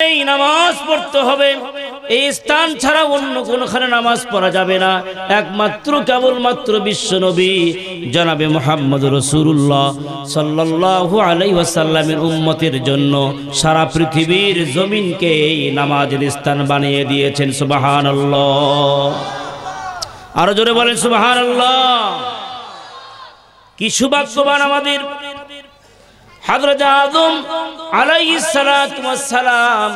এই নামাজ পড়তে হবে। এই স্থান ছাড়া অন্য কোনখানে নামাজ পড়া যাবে না। একমাত্র কেবলমাত্র বিশ্ব নবী জনাবে মুহাম্মদ রাসূলুল্লাহ সাল্লাল্লাহু আলাইহি ওয়াসাল্লামের উম্মতের জন্য সারা পৃথিবীর জমিনকে এই নামাজের স্থান বানিয়ে দিয়েছেন। সুবহানাল্লাহ। আরো জোরে বলেন সুবহানাল্লাহ। কি সৌভাগ্যবান আমাদের হযরত আদম আলাইহিস সালাতু ওয়াস সালাম।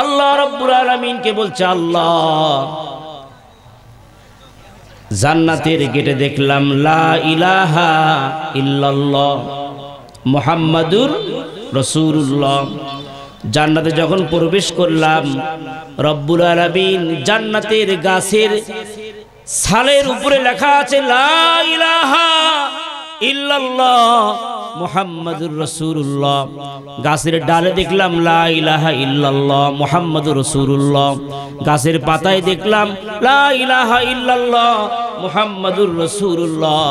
আল্লাহ রাব্বুল আলামিনকে বলছে, আল্লাহ জান্নাতের গেটে দেখলাম লা ইলাহা ইল্লাল্লাহ মুহাম্মাদুর রাসূলুল্লাহ। জান্নাতে যখন প্রবেশ করলাম, রব্বুল আলামিন জান্নাতের গাছের ছালের উপরে লেখা আছে লা ইলাহা ইল্লাল্লাহ মুহাম্মাদুর রাসূলুল্লাহ। গাছের ডালে দেখলাম লা ইলাহা ইল্লাল্লাহ মুহাম্মাদুর রাসূলুল্লাহ। গাছের পাতায় দেখলাম লা ইলাহা ইল্লাল্লাহ মুহাম্মাদুর রাসূলুল্লাহ।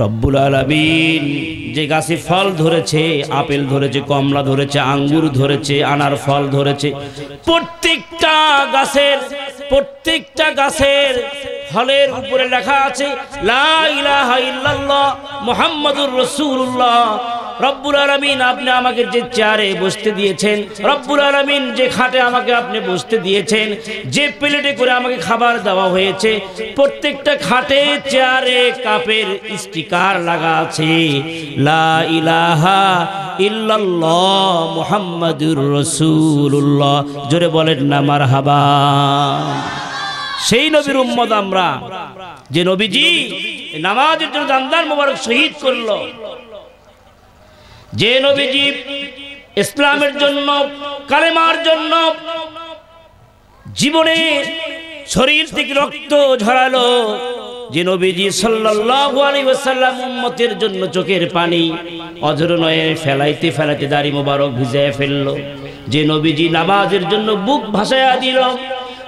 রব্বুল আলামিন যে গাছে ফল ধরেছে, আপেল ধরেছে, কমলা ধরেছে, আঙ্গুর ধরেছে, আনার ফল ধরেছে, প্রত্যেকটা গাছের ফলের উপরে লেখা আছে লা ইলাহা ইল্লাল্লাহ মুহাম্মাদুর রাসূলুল্লাহ। রব্বুল আলামিন আপনি আমাকে যে চেয়ারে বসতে দিয়েছেন, রব্বুল আলামিন যে খাটে আমাকে আপনি বসতে দিয়েছেন, যে প্লেটে করে আমাকে খাবার দেওয়া হয়েছে, প্রত্যেকটা খাটে চেয়ারে কাপের স্টিকার লাগা আছে লা ইলাহা ইল্লাল্লাহ মুহাম্মাদুর রাসূলুল্লাহ। জোরে বলেন না মারহাবা। সেই নবীর উম্মত আমরা, যে নবীজি নামাজের জন্য জানদার মোবারক শহীদ করলো, যে নবীজি ইসলামের জন্য, কালেমার জন্য জীবনে শরীর থেকে রক্ত ঝরালো, যে নবীজি সাল্লাল্লাহু আলাইহি ওয়াসাল্লাম উম্মতের জন্য চোখের পানি অঝর নয়ে ফেলাইতে ফেলাইতে দাড়ি মোবারক ভিজায় ফেললো, যে নবীজি নামাজের জন্য বুক ভাসায়া দিল,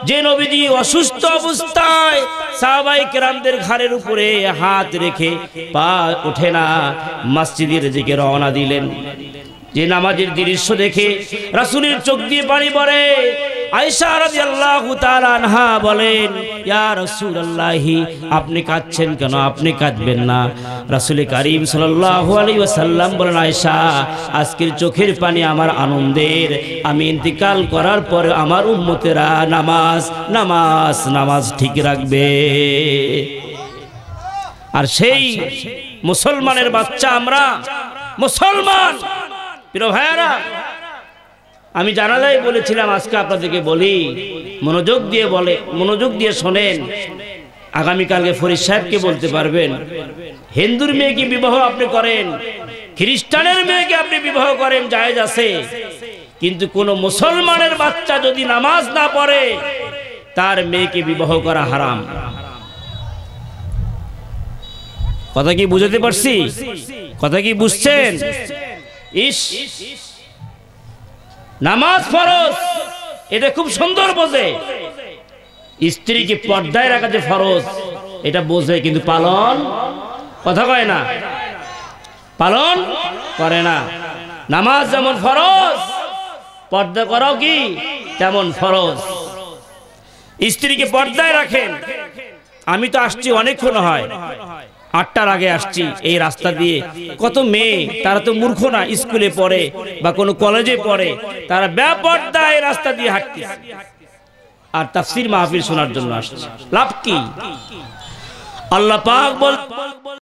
যে নবীজি অসুস্থ অবস্থায় সাহাবায়ে কেরামদের ঘাড়ের উপরে হাত রেখে পা ওঠে না মসজিদের দিকে রওনা দিলেন, যে নামাজের দৃশ্য দেখে রাসূলের চোখ দিয়ে পানি পড়ে। আয়েশা রাদিয়াল্লাহু তাআলা আনহা বলেন, ইয়া রাসূলুল্লাহি আপনি কাঁদছেন কেন? আপনি কাঁদবেন না। রাসূল কারীম সাল্লাল্লাহু আলাইহি ওয়াসাল্লাম বলেন, আয়েশা আজকের চোখের পানি আমার আনন্দের, আমি ইন্তিকাল করার পরে আমার উম্মতেরা নামাজ ঠিক রাখবে। আর সেই মুসলমানের বাচ্চা আমরা, মুসলমান প্রিয় ভাইরা, আমি জানালাই বলেছিলাম, আজকে আপনাদেরকে বলি, মনোযোগ দিয়ে শোনেন। আগামীকালকে ফরিদ সাহেবকে বলতে পারবেন, হিন্দুর মেয়েকে বিবাহ আপনি করেন, খ্রিস্টানের মেয়েকে আপনি বিবাহ করেন, জায়েজ আছে, কিন্তু কোন মুসলমানের বাচ্চা যদি নামাজ না পড়ে তার মেয়েকে বিবাহ করা হারাম। কথা কি বুঝতে পারছি? কথা কি বুঝছেন? নামাজ ফরজ, এটা খুব সুন্দর বোঝে। স্ত্রীকে পর্দায় রাখা যে ফরজ এটা বোঝে, কিন্তু পালন কথা কয় না, পালন করে না। নামাজ যেমন ফরজ, পর্দা করাও কি তেমন ফরজ। স্ত্রীকে পর্দায় রাখেন। আমি তো আসছি অনেকক্ষণ হয়, 8টার আগে আসছি এই রাস্তা দিয়ে। কত মেয়ে, তারা তো মূর্খ না, স্কুলে পড়ে বা কোনো কলেজে পড়ে, তারা বেপরদায় রাস্তা দিয়ে হাঁটতেছে আর তাফসীর মাহফিল শোনার জন্য আসছে। লাভ কি? আল্লাহ পাক বল